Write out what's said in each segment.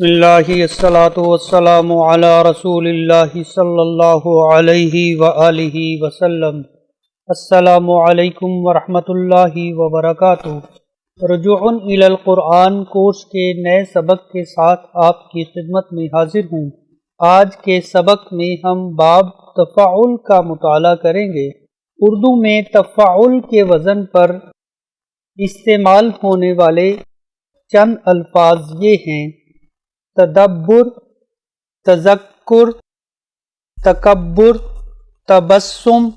بسم اللہ الصلاۃ والسلام علی رسول اللہ صلی اللہ علیہ وآلہ وسلم۔ السلام علیکم ورحمۃ اللہ وبرکاتہ۔ رجوع الی القرآن کورس کے نئے سبق کے ساتھ آپ کی خدمت میں حاضر ہوں۔ آج کے سبق میں ہم باب تفاعل کا مطالعہ کریں گے۔ اردو میں تفاعل کے وزن پر استعمال ہونے والے چند الفاظ یہ ہیں: تدبر، تذکر، تکبر، تبسم،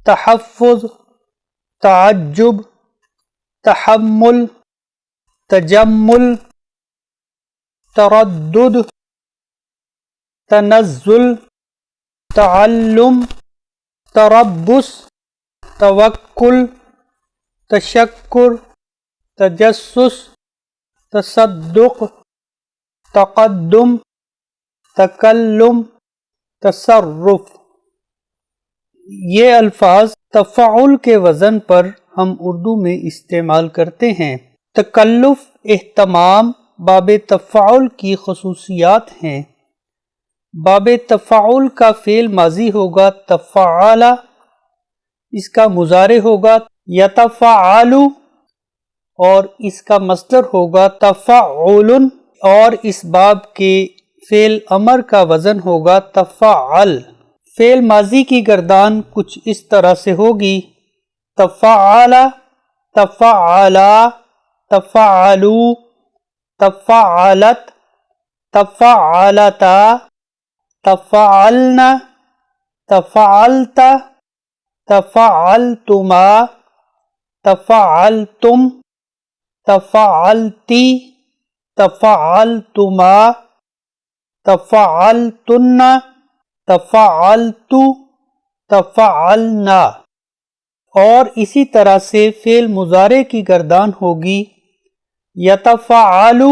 تحفظ، تعجب، تحمل، تجمل، تردد، تنزل، تعلم، تربص، توکل، تشکر، تجسس، تصدق، تقدم، تکلم، تصرف۔ یہ الفاظ تفاعل کے وزن پر ہم اردو میں استعمال کرتے ہیں۔ تکلف، اہتمام باب تفاعل کی خصوصیات ہیں۔ باب تفاعل کا فعل ماضی ہوگا تفاعل، اس کا مضارع ہوگا یتفاعل، اور اس کا مصدر ہوگا تفاعل، اور اس باب کے فعل امر کا وزن ہوگا تفاعل۔ فعل ماضی کی گردان کچھ اس طرح سے ہوگی: تفاعل، تفاعلا، تفاعلوا، تفاعلت، تفاعلتا، تفاعلنا، تفاعلت، تفاعلتما، تفاعلتم، تفاعلتی، تفاعلتما، تفاعلتن، تفاعلت، تفاعلنا۔ اور اسی طرح سے فعل مضارع کی گردان ہوگی یتفاعل،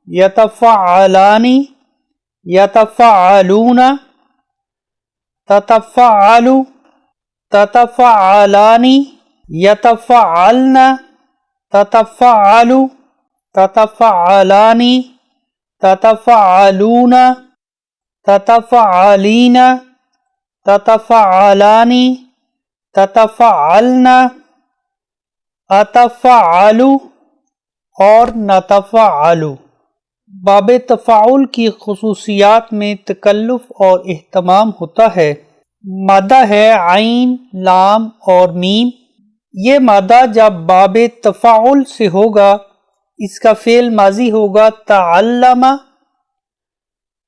یتفاعلان، یتفاعلون، تتفاعل، تتفاعلان، یتفاعلن، تتفاعل، تتفاعلان، تتفاعلون، تتفاعلین، تتفاعلان، تتفاعلن، اتفاعل اور نتفاعل۔ باب تفاعل کی خصوصیات میں تکلف اور اہتمام ہوتا ہے۔ مادہ ہے عین، لام اور میم۔ یہ مادہ جب باب تفاعل سے ہوگا، اس کا فعل ماضی ہوگا تعلم،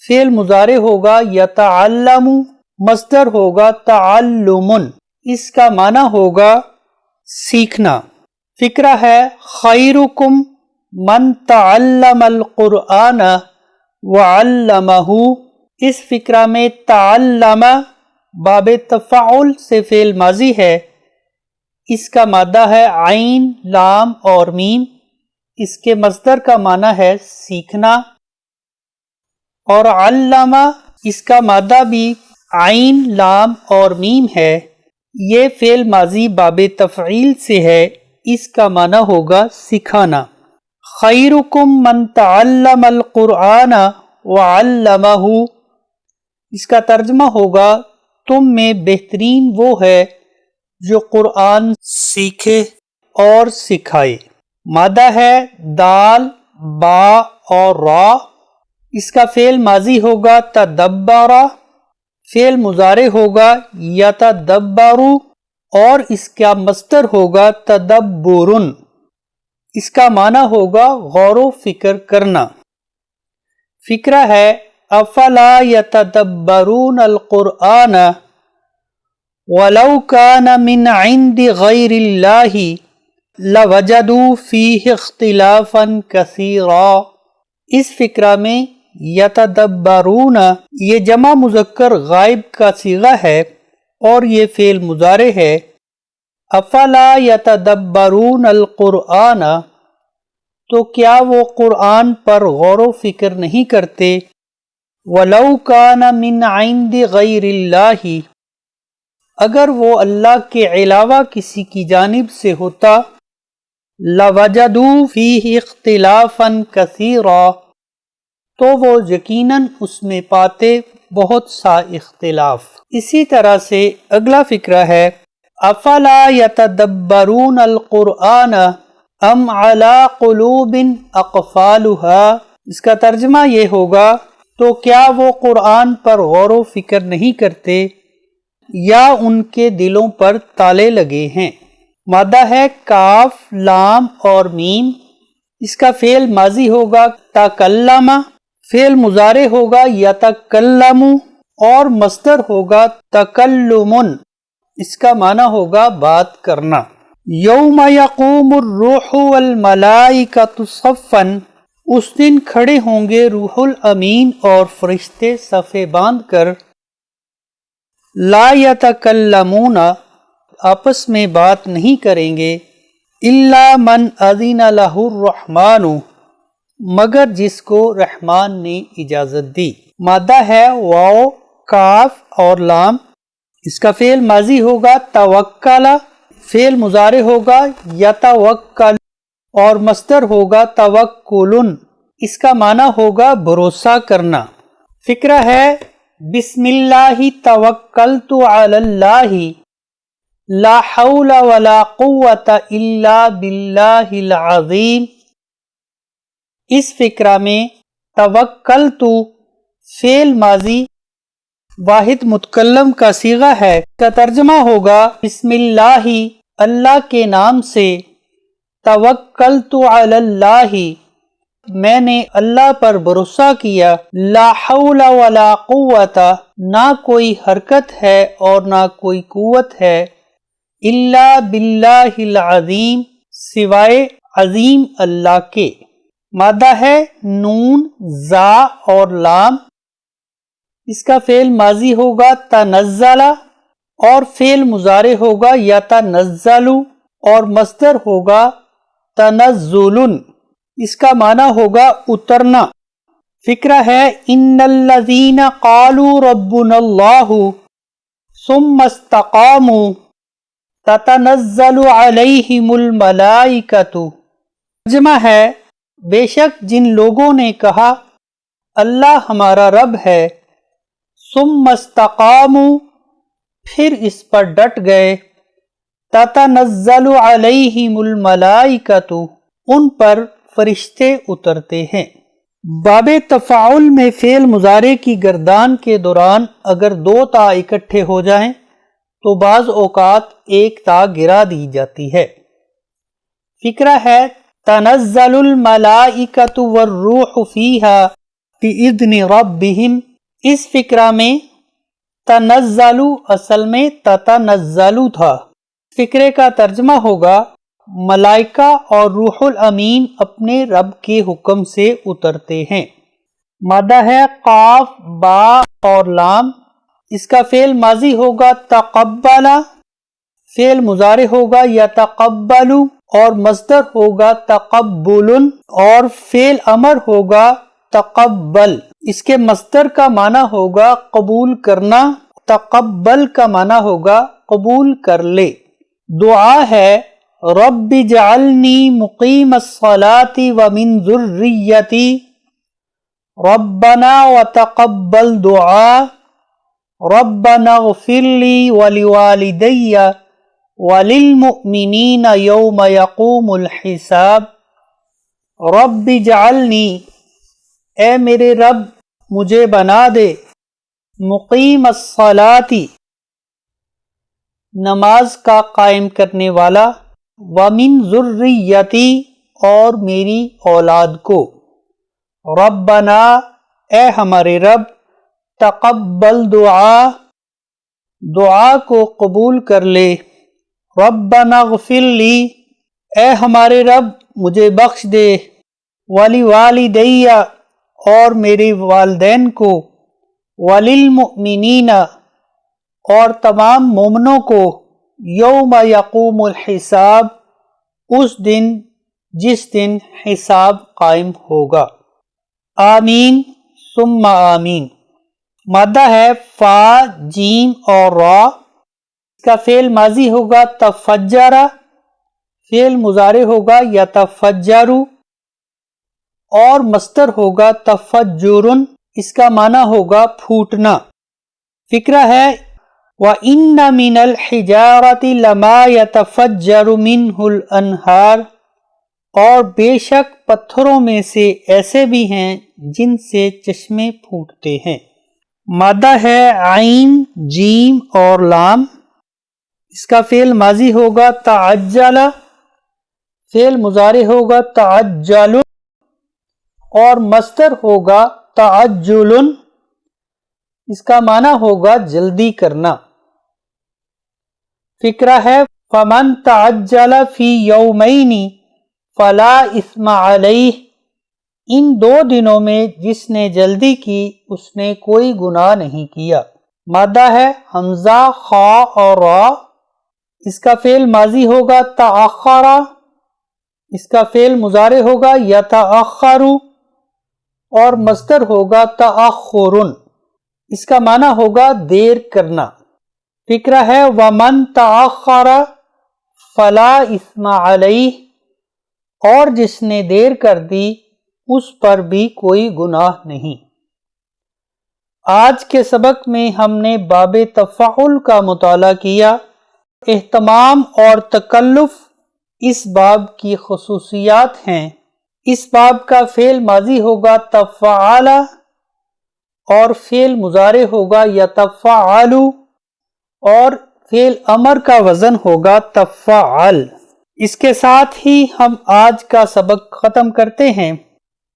فعل مضارع ہوگا یتعلم، مصدر ہوگا تعلم، اس کا معنی ہوگا سیکھنا۔ فقرہ ہے خیرکم من تعلم القرآن وعلمہ۔ اس فقرہ میں تعلم باب تفاعل سے فعل ماضی ہے، اس کا مادہ ہے عین، لام اور میم، اس کے مصدر کا معنی ہے سیکھنا۔ اور علمہ، اس کا مادہ بھی عین، لام اور میم ہے، یہ فعل ماضی باب تفعیل سے ہے، اس کا معنی ہوگا سکھانا۔ خیرکم من تعلم القرآن وعلمہ، اس کا ترجمہ ہوگا تم میں بہترین وہ ہے جو قرآن سیکھے اور سکھائے۔ مادہ ہے دال، با اور را، اس کا فعل ماضی ہوگا تدبر، فعل مضارع ہوگا یتدبر، اور اس کا مصدر ہوگا تدبر، اس کا معنی ہوگا غور و فکر کرنا۔ فقرہ ہے افلا یتدبرون القرآن ولو کان من عند غیر اللہ لوجدوا فیہ اختلافا کثیرا۔ اس فقرہ میں یتدبرون یہ جمع مذکر غائب کا صیغہ ہے اور یہ فعل مضارع ہے۔ افلا یتدبرون القرآن، تو کیا وہ قرآن پر غور و فکر نہیں کرتے؟ ولو کان من عند غیر اللہ، اگر وہ اللہ کے علاوہ کسی کی جانب سے ہوتا، لوجدوا فیہ اختلافا کثیرا، تو وہ یقیناً اس میں پاتے بہت سا اختلاف۔ اسی طرح سے اگلا فقرہ ہے افلا یتدبرون القرآن ام علی قلوب اقفالها، اس کا ترجمہ یہ ہوگا تو کیا وہ قرآن پر غور و فکر نہیں کرتے یا ان کے دلوں پر تالے لگے ہیں۔ مادہ ہے کاف، لام اور میم، اس کا فعل ماضی ہوگا تکلم، فعل مضارع ہوگا یتکلم اور مصدر ہوگا تکلمن، اس کا معنی ہوگا بات کرنا۔ یوم یقوم الروح والملائکۃ صفا، اس دن کھڑے ہوں گے روح الامین اور فرشتے صفے باندھ کر، لا یتکلمون، آپس میں بات نہیں کریں گے، الا من اذن لہ الرحمن، مگر جس کو رحمان نے اجازت دی۔ مادہ ہے واو، کاف اور لام، اس کا فعل ماضی ہوگا توکل، فعل مضارع ہوگا یتوکل اور مصدر ہوگا توکلن، اس کا معنی ہوگا بھروسہ کرنا۔ فقرہ ہے بسم اللہ توکلت علی اللہ لا حول ولا قوت الا باللہ العظیم۔ اس فقرہ میں توکلت فعل ماضی واحد متکلم کا صیغہ ہے، کا ترجمہ ہوگا بسم اللہ، اللہ کے نام سے، توکلت علی اللہ، میں نے اللہ پر بھروسہ کیا، لا حول ولا قوت، نہ کوئی حرکت ہے اور نہ کوئی قوت ہے، الا باللہ العظیم، سوائے عظیم اللہ کے۔ مادہ ہے نون، زا اور لام، اس کا فعل ماضی ہوگا تنزل اور فعل مضارع ہوگا یتنزل اور مصدر ہوگا تنزل، اس کا معنی ہوگا اترنا۔ فقرہ ہے ان الذین قالوا ربنا اللہ ثم استقاموا تتنزل علیہم الملائکۃ، ترجمہ ہے بے شک جن لوگوں نے کہا اللہ ہمارا رب ہے، ثم استقاموا پھر اس پر ڈٹ گئے، تتنزل علیہم الملائکۃ ان پر فرشتے اترتے ہیں۔ باب تفاعل میں فعل مضارع کی گردان کے دوران اگر دو تا اکٹھے ہو جائیں تو بعض اوقات ایک تا گرا دی جاتی ہے۔ فقرہ ہے تنزل الملائکۃ والروح فیہا بإذن ربہم، اس فقرہ میں تنزل اصل میں تتنزل تھا۔ فقرے کا ترجمہ ہوگا ملائکہ اور روح الامین اپنے رب کے حکم سے اترتے ہیں۔ مادہ ہے قاف، با اور لام، اس کا فعل ماضی ہوگا تقبل، فعل مضارع ہوگا یتقبل اور مصدر ہوگا تقبل اور فعل امر ہوگا تقبل، اس کے مصدر کا معنی ہوگا قبول کرنا، تقبل کا معنی ہوگا قبول کر لے۔ دعا ہے رب اجعلنی مقیم الصلاۃ ومن ذریتی ربنا وتقبل دعا ربنا اغفر لی ولوالدی وللمؤمنین یوم یقوم الحساب۔ رب اجعلنی، اے میرے رب مجھے بنا دے، مقیم الصلاۃ نماز کا قائم کرنے والا، ومن ذریتی اور میری اولاد کو، ربنا اے ہمارے رب، تقبل دعا دعا کو قبول کر لے، ربنا اغفر لی اے ہمارے رب مجھے بخش دے، ولوالدی اور میرے والدین کو، وللمؤمنین اور تمام مومنوں کو، یوم یقوم الحساب اس دن جس دن حساب قائم ہوگا۔ آمین ثم آمین۔ مادہ ہے فا، جیم اور را، اس کا فعل ماضی ہوگا تفجر، فعل مضارع ہوگا یتفجر اور مصدر ہوگا تفجرن، اس کا معنی ہوگا پھوٹنا۔ فقرہ ہے وَإِنَّ مِنَ الْحِجَارَةِ لَمَا يَتَفَجَّرُ مِنْهُ الْأَنْهَارُ، اور بے شک پتھروں میں سے ایسے بھی ہیں جن سے چشمے پھوٹتے ہیں۔ مادہ ہے عین، جیم اور لام، اس کا فعل ماضی ہوگا تعجل، فعل مضارع ہوگا تعجل، اور مصدر ہوگا تعجل، اس کا معنی ہوگا جلدی کرنا۔ فقرہ ہے فَمَن تَعَجَّلَ فِي يَوْمَيْنِ فَلَا إِثْمَ عَلَيْهِ، ان 2 دنوں میں جس نے جلدی کی اس نے کوئی گناہ نہیں کیا۔ مادہ ہے حمزہ، خا اور را، اس کا فعل ماضی ہوگا تأخر، اس کا فعل مضارع ہوگا یتأخر، اور مصدر ہوگا تأخر، اس کا معنی ہوگا دیر کرنا۔ فقرہ ہے وَمَن تَأَخَّرَ فَلَا إِثْمَ عَلَيْهِ، اور جس نے دیر کر دی اس پر بھی کوئی گناہ نہیں۔ آج کے سبق میں ہم نے باب تفاعل کا مطالعہ کیا۔ اہتمام اور تکلف اس باب کی خصوصیات ہیں۔ اس باب کا فعل ماضی ہوگا تفعل، اور فعل مضارع ہوگا یتفعل، اور فعل امر کا وزن ہوگا تفعل۔ اس کے ساتھ ہی ہم آج کا سبق ختم کرتے ہیں۔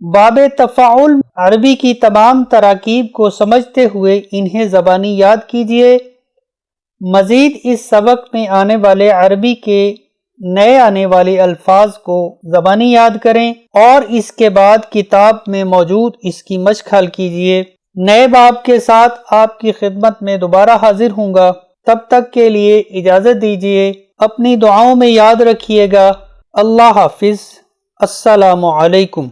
باب تفاعل عربی کی تمام تراکیب کو سمجھتے ہوئے انہیں زبانی یاد کیجیے۔ مزید اس سبق میں آنے والے عربی کے نئے آنے والے الفاظ کو زبانی یاد کریں، اور اس کے بعد کتاب میں موجود اس کی مشق حل کیجیے۔ نئے باب کے ساتھ آپ کی خدمت میں دوبارہ حاضر ہوں گا۔ تب تک کے لیے اجازت دیجیے۔ اپنی دعاؤں میں یاد رکھیے گا۔ اللہ حافظ۔ السلام علیکم۔